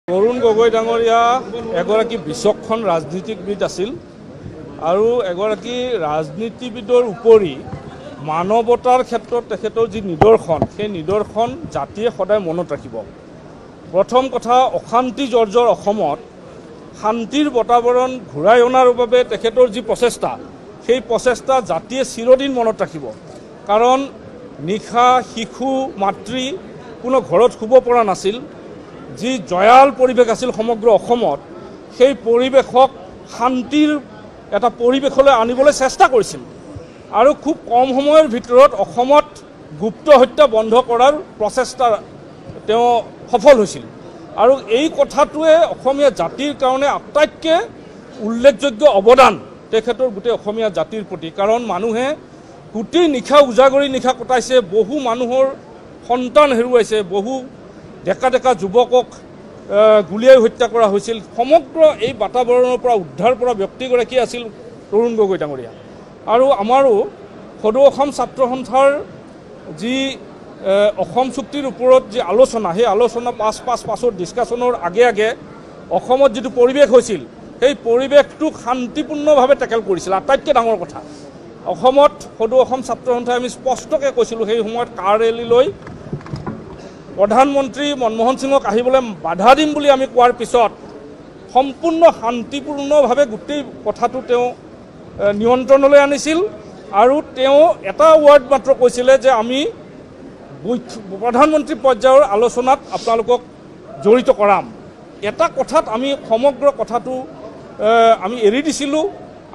তৰুণ গগৈ ডাঙৰীয়া এগৰাকী বিচক্ষণ ৰাজনীতিবিদ আছিল আৰু এগৰাকী ৰাজনীতিবিদৰ উপৰি মানৱতাৰ ক্ষেত্ৰত তেখেতৰ যি নিদৰ্শন সেই নিদৰ্শন জাতিয়ে সদায় মনত ৰাখিব। প্ৰথম কথা, অশান্তি জৰ্জৰ অসমত শান্তিৰ বাতাবৰণ ঘূৰাই অনাৰ বাবে তেখেতৰ যি প্ৰচেষ্টা সেই প্ৰচেষ্টা জাতিয়ে চিৰদিন মনত ৰাখিব। কাৰণ নিশা শিশু মাতৃ কোনো ঘৰত শুব পৰা নাছিল। যি জয়াল পৰিৱেশ আছিল সমগ্ৰ অসমত, সেই পৰিৱেশক শান্তিৰ এটা পৰিৱেশলৈ আনিবলৈ চেষ্টা কৰিছিল আৰু খুব কম সময়ৰ ভিতৰত অসমত গুপ্ত হত্যা বন্ধ কৰাৰ প্ৰচেষ্টা তেওঁ সফল হৈছিল। আৰু এই কথাটোৱে অসমীয়া জাতিৰ কাৰণে আটাইতকৈ উল্লেখযোগ্য অৱদান তেখেতৰ গোটেই অসমীয়া জাতিৰ প্ৰতি। কাৰণ মানুহে গোটেই নিশা উজাগৰি নিশা কটাইছে, বহু মানুহৰ সন্তান হেৰুৱাইছে, বহু ডেকা ডেকা যুৱকক গুলীয়াই হত্যা কৰা হৈছিল। সমগ্ৰ এই বাতাবৰণৰ পৰা উদ্ধাৰ কৰা ব্যক্তিগৰাকী আছিল তৰুণ গগৈ ডাঙৰীয়া। আৰু আমাৰো সদৌ অসম ছাত্ৰ সন্থাৰ যি অসম চুক্তিৰ ওপৰত যি আলোচনা, সেই আলোচনা পাছৰ ডিছকাশ্যনৰ আগে আগে অসমত যিটো পৰিৱেশ হৈছিল সেই পৰিৱেশটোক শান্তিপূৰ্ণভাৱে টেকেল কৰিছিল। আটাইতকৈ ডাঙৰ কথা, অসমত সদৌ অসম ছাত্ৰ সন্থাই আমি স্পষ্টকৈ কৈছিলোঁ সেই সময়ত কাৰ ৰেলী লৈ প্ৰধানমন্ত্ৰী মনমোহন সিঙক আহিবলৈ বাধা দিম বুলি আমি কোৱাৰ পিছত সম্পূৰ্ণ শান্তিপূৰ্ণভাৱে গোটেই কথাটো তেওঁ নিয়ন্ত্ৰণলৈ আনিছিল। আৰু তেওঁ এটা ৱাৰ্ড মাত্ৰ কৈছিলে যে আমি প্ৰধানমন্ত্ৰী পৰ্যায়ৰ আলোচনাত আপোনালোকক জড়িত কৰাম। এটা কথাত আমি সমগ্ৰ কথাটো আমি এৰি দিছিলোঁ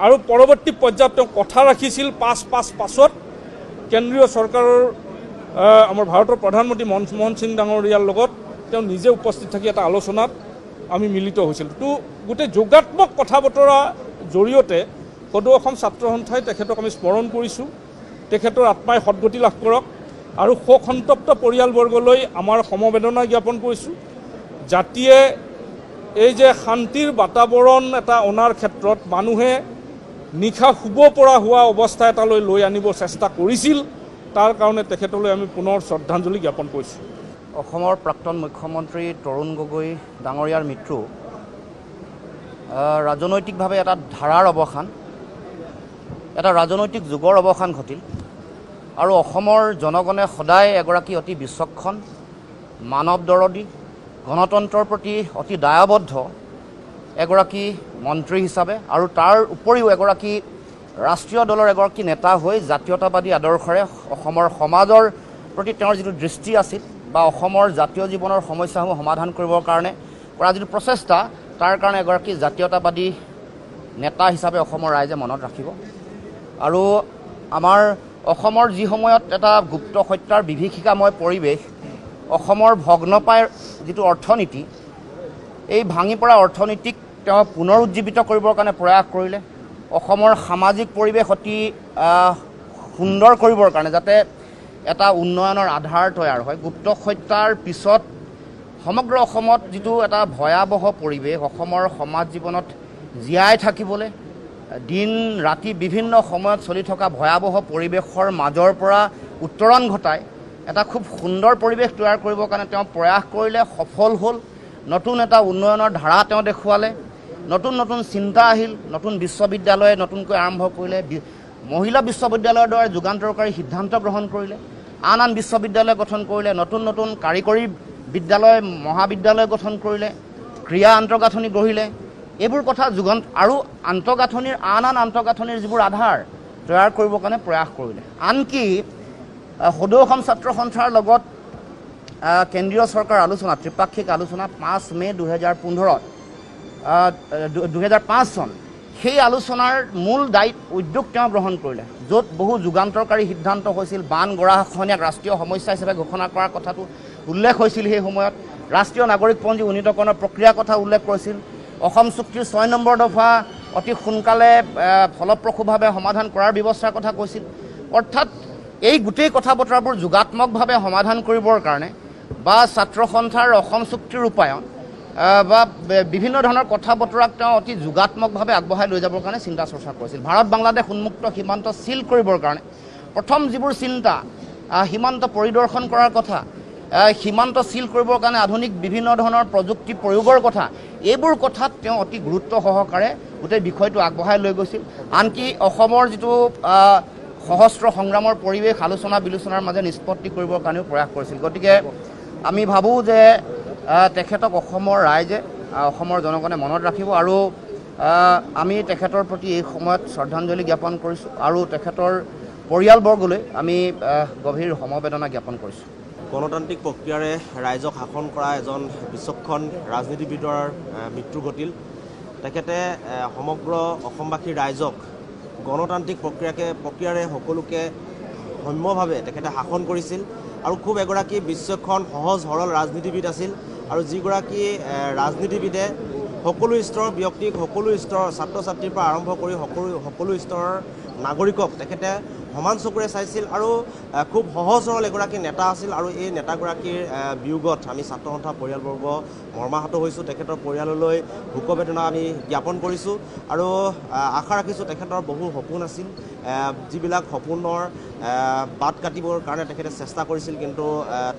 আৰু পৰৱৰ্তী পৰ্যায়ত তেওঁ কথা ৰাখিছিল। পাছত কেন্দ্ৰীয় চৰকাৰৰ আমাৰ ভাৰতৰ প্ৰধানমন্ত্ৰী মনমোহন সিং ডাঙৰীয়াৰ লগত তেওঁ নিজে উপস্থিত থাকি এটা আলোচনাত আমি মিলিত হৈছিলোঁ। তো গোটেই যোগাত্মক কথা বতৰা জৰিয়তে সদৌ অসম ছাত্ৰ সন্থাই তেখেতক আমি স্মৰণ কৰিছোঁ। তেখেতৰ আত্মাই সদ্গতি লাভ কৰক আৰু শোকসন্তপ্ত পৰিয়ালবৰ্গলৈ আমাৰ সমবেদনা জ্ঞাপন কৰিছোঁ। জাতিয়ে এই যে শান্তিৰ বাতাবৰণ এটা অনাৰ ক্ষেত্ৰত মানুহে নিশা শুব পৰা হোৱা অৱস্থা এটালৈ লৈ আনিব চেষ্টা কৰিছিল, তাৰ কাৰণে তেখেতলৈ আমি পুনৰ শ্ৰদ্ধাঞ্জলি জ্ঞাপন কৰিছোঁ। অসমৰ প্ৰাক্তন মুখ্যমন্ত্ৰী তৰুণ গগৈ ডাঙৰীয়াৰ মৃত্যু ৰাজনৈতিকভাৱে এটা ধাৰাৰ অৱসান, এটা ৰাজনৈতিক যুগৰ অৱসান ঘটিল। আৰু অসমৰ জনগণে সদায় এগৰাকী অতি বিচক্ষণ, মানৱদৰদী, গণতন্ত্ৰৰ প্ৰতি অতি দায়বদ্ধ এগৰাকী মন্ত্ৰী হিচাপে আৰু তাৰ উপৰিও এগৰাকী ৰাষ্ট্ৰীয় দলৰ এগৰাকী নেতা হৈ জাতীয়তাবাদী আদৰ্শৰে অসমৰ সমাজৰ প্ৰতি তেওঁৰ যিটো দৃষ্টি আছিল বা অসমৰ জাতীয় জীৱনৰ সমস্যাসমূহ সমাধান কৰিবৰ কাৰণে কৰা যিটো প্ৰচেষ্টা, তাৰ কাৰণে এগৰাকী জাতীয়তাবাদী নেতা হিচাপে অসমৰ ৰাইজে মনত ৰাখিব। আৰু আমাৰ অসমৰ যি সময়ত এটা গুপ্ত হত্যাৰ বিভীষিকাময় পৰিৱেশ, অসমৰ ভগ্নপ্ৰায় যিটো অৰ্থনীতি, এই ভাঙি পৰা অৰ্থনীতিক তেওঁ পুনৰুজ্জীৱিত কৰিবৰ কাৰণে প্ৰয়াস কৰিলে। অসমৰ সামাজিক পৰিৱেশ অতি সুন্দৰ কৰিবৰ কাৰণে যাতে এটা উন্নয়নৰ আধাৰ তৈয়াৰ হয়। গুপ্ত হত্যাৰ পিছত সমগ্ৰ অসমত যিটো এটা ভয়াৱহ পৰিৱেশ, অসমৰ সমাজ জীৱনত জীয়াই থাকিবলৈ দিন ৰাতি বিভিন্ন সময়ত চলি থকা ভয়াৱহ পৰিৱেশৰ মাজৰ পৰা উত্তৰণ ঘটাই এটা খুব সুন্দৰ পৰিৱেশ তৈয়াৰ কৰিবৰ কাৰণে তেওঁ প্ৰয়াস কৰিলে, সফল হ'ল। নতুন এটা উন্নয়নৰ ধাৰা তেওঁ দেখুৱালে, নতুন নতুন চিন্তা আহিল, নতুন বিশ্ববিদ্যালয় নতুনকৈ আৰম্ভ কৰিলে, মহিলা বিশ্ববিদ্যালয়ৰ দৰে যুগান্তৰকাৰী সিদ্ধান্ত গ্ৰহণ কৰিলে, আন বিশ্ববিদ্যালয় গঠন কৰিলে, নতুন নতুন কাৰিকৰী বিদ্যালয় মহাবিদ্যালয় গঠন কৰিলে, ক্ৰীড়া আন্তঃগাঁথনি গঢ়িলে। এইবোৰ কথা আৰু আন্তঃগাঁথনিৰ আন আন্তঃগাঁথনিৰ যিবোৰ আধাৰ তৈয়াৰ কৰিবৰ কাৰণে প্ৰয়াস কৰিলে। আনকি সদৌ অসম ছাত্ৰ সন্থাৰ লগত কেন্দ্ৰীয় চৰকাৰৰ আলোচনা, ত্ৰিপাক্ষিক আলোচনা 5 মে 2005 চন, সেই আলোচনাৰ মূল উদ্যোগ তেওঁ গ্ৰহণ কৰিলে, য'ত বহু যুগান্তৰকাৰী সিদ্ধান্ত হৈছিল। বান গৰাখহনীয়াক ৰাষ্ট্ৰীয় সমস্যা হিচাপে ঘোষণা কৰাৰ কথাটো উল্লেখ হৈছিল। সেই সময়ত ৰাষ্ট্ৰীয় নাগৰিকপঞ্জী উন্নীতকৰণৰ প্ৰক্ৰিয়াৰ কথা উল্লেখ কৰিছিল। অসম চুক্তিৰ 6 নম্বৰ দফা অতি সোনকালে ফলপ্ৰসূভাৱে সমাধান কৰাৰ ব্যৱস্থাৰ কথা কৈছিল। অৰ্থাৎ এই গোটেই কথা বতৰাবোৰ যোগাত্মকভাৱে সমাধান কৰিবৰ কাৰণে বা ছাত্ৰ সন্থাৰ অসম চুক্তিৰ ৰূপায়ণ বা বিভিন্ন ধৰণৰ কথা বতৰাক তেওঁ অতি যোগাত্মকভাৱে আগবঢ়াই লৈ যাবৰ কাৰণে চিন্তা চৰ্চা কৰিছিল। ভাৰত বাংলাদেশ উন্মুক্ত সীমান্ত চিল কৰিবৰ কাৰণে প্ৰথম যিবোৰ চিন্তা, সীমান্ত পৰিদৰ্শন কৰাৰ কথা, সীমান্ত সিল কৰিবৰ কাৰণে আধুনিক বিভিন্ন ধৰণৰ প্ৰযুক্তি প্ৰয়োগৰ কথা এইবোৰ কথাত তেওঁ অতি গুৰুত্ব সহকাৰে গোটেই বিষয়টো আগবঢ়াই লৈ গৈছিল আনকি অসমৰ যিটো সহস্ৰ সংগ্ৰামৰ পৰিৱেশ আলোচনা বিলোচনাৰ মাজে নিষ্পত্তি কৰিবৰ কাৰণেও প্ৰয়াস কৰিছিল গতিকে আমি ভাবোঁ যে তেখেতক অসমৰ ৰাইজে অসমৰ জনগণে মনত ৰাখিব আৰু আমি তেখেতৰ প্ৰতি এই সময়ত শ্ৰদ্ধাঞ্জলি জ্ঞাপন কৰিছোঁ আৰু তেখেতৰ পৰিয়ালবৰ্গলৈ আমি গভীৰ সমবেদনা জ্ঞাপন কৰিছোঁ গণতান্ত্ৰিক প্ৰক্ৰিয়াৰে ৰাইজক শাসন কৰা এজন বিচক্ষণ ৰাজনীতিবিদৰ মৃত্যু ঘটিল তেখেতে সমগ্ৰ অসমবাসী ৰাইজক গণতান্ত্ৰিক প্ৰক্ৰিয়াৰে সকলোকে সৌম্যভাৱে তেখেতে শাসন কৰিছিল আৰু খুব এগৰাকী বিচক্ষণ সহজ সৰল ৰাজনীতিবিদ আছিল আৰু যিগৰাকী ৰাজনীতিবিদে সকলো স্তৰৰ ব্যক্তিক সকলো স্তৰৰ ছাত্ৰ ছাত্ৰীৰ পৰা আৰম্ভ কৰি সকলো স্তৰৰ নাগৰিকক তেখেতে সমান চকুৰে চাইছিল আৰু খুব সহজ সৰল এগৰাকী নেতা আছিল আৰু এই নেতাগৰাকীৰ বিয়োগত আমি ছাত্ৰ সন্থা পৰিয়ালবৰ্গ মৰ্মাহত হৈছোঁ তেখেতৰ পৰিয়াললৈ শোকবেদনা আমি জ্ঞাপন কৰিছোঁ আৰু আশা ৰাখিছোঁ তেখেতৰ বহু সপোন আছিল যিবিলাক সপোনৰ বাট কাটিবৰ কাৰণে তেখেতে চেষ্টা কৰিছিল কিন্তু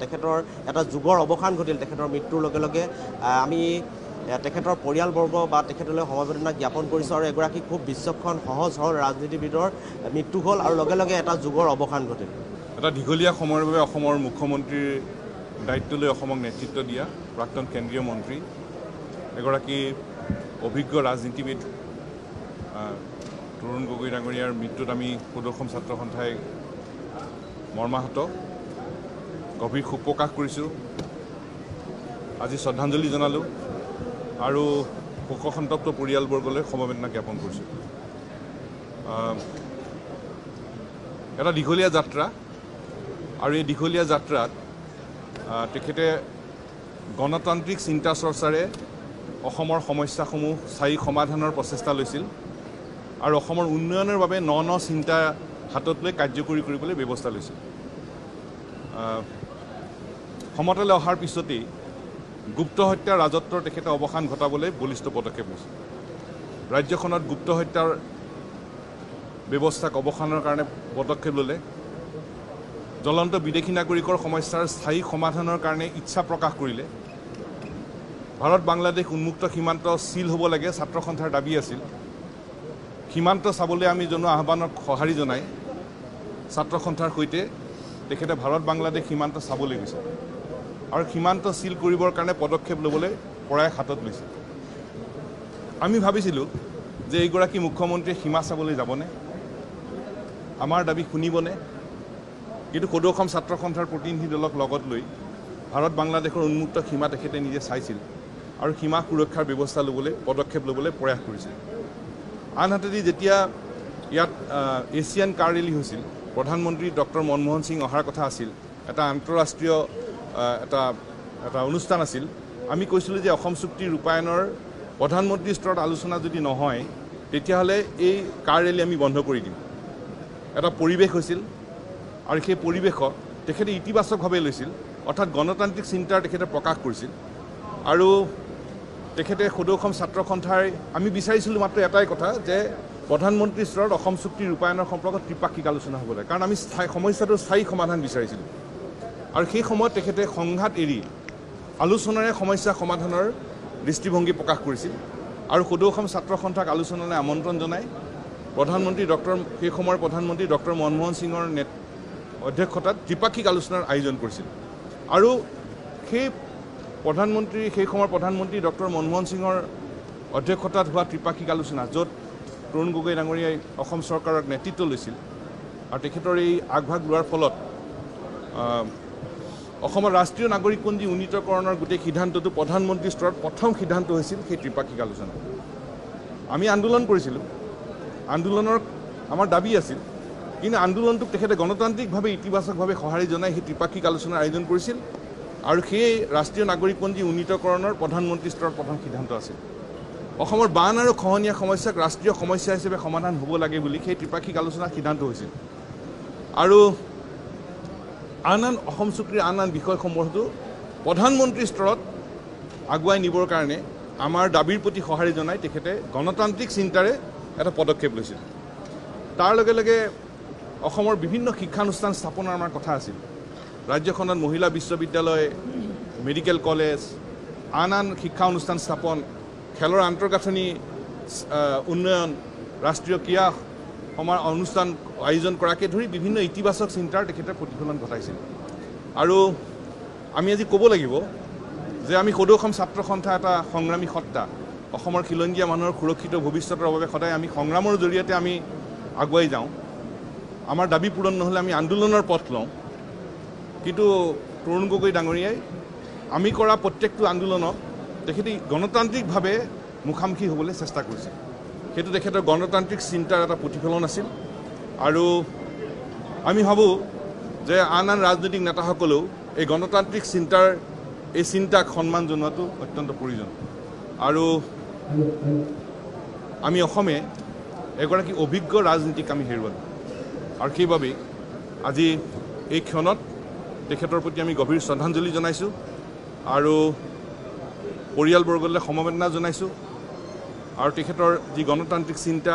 তেখেতৰ এটা যুগৰ অৱসান ঘটিল তেখেতৰ মৃত্যুৰ লগে লগে আমি তেখেতৰ পৰিয়ালবৰ্গ বা তেখেতলৈ সমবেদনা জ্ঞাপন কৰিছোঁ আৰু এগৰাকী খুব বিচক্ষণ সহজ সৰল ৰাজনীতিবিদৰ মৃত্যু হ'ল আৰু লগে লগে এটা যুগৰ অৱসান ঘটিল এটা দীঘলীয়া সময়ৰ বাবে অসমৰ মুখ্যমন্ত্ৰীৰ দায়িত্ব লৈ অসমক নেতৃত্ব দিয়া প্ৰাক্তন কেন্দ্ৰীয় মন্ত্ৰী এগৰাকী অভিজ্ঞ ৰাজনীতিবিদ তৰুণ গগৈ ডাঙৰীয়াৰ মৃত্যুত আমি সদৌ ছাত্ৰ সন্থাই মৰ্মাহত গভীৰ শোক প্ৰকাশ কৰিছোঁ আজি শ্ৰদ্ধাঞ্জলি জনালোঁ আৰু শোকসন্তপ্ত পৰিয়ালবৰ্গলৈ সমবেদনা জ্ঞাপন কৰিছোঁ এটা দীঘলীয়া যাত্ৰা আৰু এই দীঘলীয়া যাত্ৰাত তেখেতে গণতান্ত্ৰিক চিন্তা চৰ্চাৰে অসমৰ সমস্যাসমূহ স্থায়ী সমাধানৰ প্ৰচেষ্টা লৈছিল আৰু অসমৰ উন্নয়নৰ বাবে ন চিন্তা হাতত লৈ কাৰ্যকৰী কৰিবলৈ ব্যৱস্থা লৈছিল ক্ষমতালৈ অহাৰ পিছতেই গুপ্ত হত্যাৰ ৰাজত্বৰ তেখেতে অৱসান ঘটাবলৈ বলিষ্ঠ পদক্ষেপ লৈছিল ৰাজ্যখনত গুপ্ত হত্যাৰ ব্যৱস্থাক অৱসানৰ কাৰণে পদক্ষেপ ল'লে জ্বলন্ত বিদেশী নাগৰিকৰ সমস্যাৰ স্থায়ী সমাধানৰ কাৰণে ইচ্ছা প্ৰকাশ কৰিলে ভাৰত বাংলাদেশ উন্মুক্ত সীমান্ত চিল হ'ব লাগে ছাত্ৰ সন্থাৰ দাবী আছিল সীমান্ত চাবলৈ আমি জনোৱা আহ্বানক সঁহাৰি জনাই ছাত্ৰ সন্থাৰ সৈতে তেখেতে ভাৰত বাংলাদেশ সীমান্ত চাবলৈ গৈছে আৰু সীমান্ত চিল কৰিবৰ কাৰণে পদক্ষেপ ল'বলৈ প্ৰয়াস হাতত লৈছে আমি ভাবিছিলোঁ যে এইগৰাকী মুখ্যমন্ত্ৰীয়ে সীমা চাবলৈ যাবনে আমাৰ দাবী শুনিবনে কিন্তু সদৌ অসম ছাত্ৰ সন্থাৰ প্ৰতিনিধি দলক লগত লৈ ভাৰত বাংলাদেশৰ উন্মুক্ত সীমা তেখেতে নিজে চাইছিল আৰু সীমা সুৰক্ষাৰ ব্যৱস্থা ল'বলৈ পদক্ষেপ ল'বলৈ প্ৰয়াস কৰিছিল আনহাতেদি যেতিয়া ইয়াত এছিয়ান কাৰ ৰেলী হৈছিল প্ৰধানমন্ত্ৰী ডক্টৰ মনমোহন সিং অহাৰ কথা আছিল এটা আন্তঃৰাষ্ট্ৰীয় এটা অনুষ্ঠান আছিল আমি কৈছিলোঁ যে অসম চুক্তি ৰূপায়ণৰ প্ৰধানমন্ত্ৰী স্তৰত আলোচনা যদি নহয় তেতিয়াহ'লে এই কাৰ ৰেলী আমি বন্ধ কৰি দিম এটা পৰিৱেশ হৈছিল আৰু সেই পৰিৱেশক তেখেতে ইতিবাচকভাৱে লৈছিল অৰ্থাৎ গণতান্ত্ৰিক চিন্তাৰ তেখেতে প্ৰকাশ কৰিছিল আৰু তেখেতে সদৌ অসম ছাত্ৰ সন্থাই আমি বিচাৰিছিলোঁ মাত্ৰ এটাই কথা যে প্ৰধানমন্ত্ৰী স্তৰত অসম চুক্তি ৰূপায়ণৰ সম্পৰ্কত ত্ৰিপাক্ষিক আলোচনা হ'ব লাগে কাৰণ আমি সমস্যাটোৰ স্থায়ী সমাধান বিচাৰিছিলোঁ আৰু সেই সময়ত তেখেতে সংঘাত এৰি আলোচনাৰে সমস্যা সমাধানৰ দৃষ্টিভংগী প্ৰকাশ কৰিছিল আৰু সদৌ অসম ছাত্ৰ সন্থাক আলোচনালৈ আমন্ত্ৰণ জনাই সেই সময়ৰ প্ৰধানমন্ত্ৰী ডক্টৰ মনমোহন সিঙৰ অধ্যক্ষতাত ত্ৰিপাক্ষিক আলোচনাৰ আয়োজন কৰিছিল আৰু সেই সময়ৰ প্ৰধানমন্ত্ৰী ডক্টৰ মনমোহন সিঙৰ অধ্যক্ষতাত হোৱা ত্ৰিপাক্ষিক আলোচনা য'ত তৰুণ গগৈ ডাঙৰীয়াই অসম চৰকাৰক নেতৃত্ব লৈছিল আৰু তেখেতৰ এই আগভাগ লোৱাৰ ফলত অসমৰ ৰাষ্ট্ৰীয় নাগৰিকপঞ্জী উন্নীতকৰণৰ গোটেই সিদ্ধান্তটো প্ৰধানমন্ত্ৰী স্তৰত প্ৰথম সিদ্ধান্ত হৈছিল সেই ত্ৰিপাক্ষিক আলোচনা আমি আন্দোলন কৰিছিলোঁ আন্দোলনৰ আমাৰ দাবী আছিল কিন্তু আন্দোলনটোক তেখেতে গণতান্ত্ৰিকভাৱে ইতিবাচকভাৱে সঁহাৰি জনাই সেই ত্ৰিপাক্ষিক আলোচনাৰ আয়োজন কৰিছিল আৰু সেই ৰাষ্ট্ৰীয় নাগৰিকপঞ্জী উন্নীতকৰণৰ প্ৰধানমন্ত্ৰী স্তৰত প্ৰথম সিদ্ধান্ত আছিল অসমৰ বান আৰু খহনীয়া সমস্যাক ৰাষ্ট্ৰীয় সমস্যা হিচাপে সমাধান হ'ব লাগে বুলি সেই ত্ৰিপাক্ষিক আলোচনাৰ সিদ্ধান্ত হৈছিল আৰু আন অসম চুক্তিৰ আন বিষয়সমূহতো প্ৰধানমন্ত্ৰী স্তৰত আগুৱাই নিবৰ কাৰণে আমাৰ দাবীৰ প্ৰতি সঁহাৰি জনাই তেখেতে গণতান্ত্ৰিক চিন্তাৰে এটা পদক্ষেপ লৈছিল তাৰ লগে লগে অসমৰ বিভিন্ন শিক্ষানুষ্ঠান স্থাপনৰ আমাৰ কথা আছিল ৰাজ্যখনত মহিলা বিশ্ববিদ্যালয়, মেডিকেল কলেজ, আন শিক্ষা অনুষ্ঠান স্থাপন, খেলৰ আন্তঃগাঁথনি উন্নয়ন, ৰাষ্ট্ৰীয় ক্ৰীড়া অনুষ্ঠান আয়োজন কৰাকে ধৰি বিভিন্ন ইতিবাচক চিন্তাৰ তেখেতে প্ৰতিফলন ঘটাইছিল। আৰু আমি আজি ক'ব লাগিব যে আমি সদৌ অসম ছাত্ৰ সন্থা এটা সংগ্ৰামী সত্তা, অসমৰ খিলঞ্জীয়া মানুহৰ সুৰক্ষিত ভৱিষ্যতৰ বাবে সদায় আমি সংগ্ৰামৰ জৰিয়তে আমি আগুৱাই যাওঁ। আমাৰ দাবী পূৰণ নহ'লে আমি আন্দোলনৰ পথ লওঁ। কিন্তু তৰুণ গগৈ ডাঙৰীয়াই আমি কৰা প্ৰত্যেকটো আন্দোলনক তেখেতে গণতান্ত্ৰিকভাৱে মুখামুখি হ'বলৈ চেষ্টা কৰিছিল। সেইটো তেখেতৰ গণতান্ত্ৰিক চিন্তাৰ এটা প্ৰতিফলন আছিল। আৰু আমি ভাবোঁ যে আন ৰাজনৈতিক নেতাসকলেও এই গণতান্ত্ৰিক চিন্তাক সন্মান জনোৱাটো অত্যন্ত প্ৰয়োজন। আৰু আমি অসমে এগৰাকী অভিজ্ঞ ৰাজনীতিক আমি হেৰুৱালোঁ। আৰু সেইবাবেই আজি এই ক্ষণত তেখেতৰ প্ৰতি আমি গভীৰ শ্ৰদ্ধাঞ্জলি জনাইছোঁ আৰু পৰিয়ালবৰ্গলৈ সমবেদনা জনাইছোঁ। আৰু তেখেতৰ যি গণতান্ত্ৰিক চিন্তা,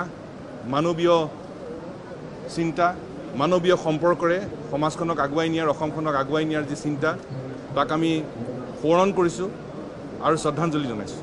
মানৱীয় সম্পৰ্কৰে সমাজখনক আগুৱাই নিয়াৰ, অসমখনক আগুৱাই নিয়াৰ যি চিন্তা, তাক আমি সোঁৱৰণ কৰিছোঁ আৰু শ্ৰদ্ধাঞ্জলি জনাইছোঁ।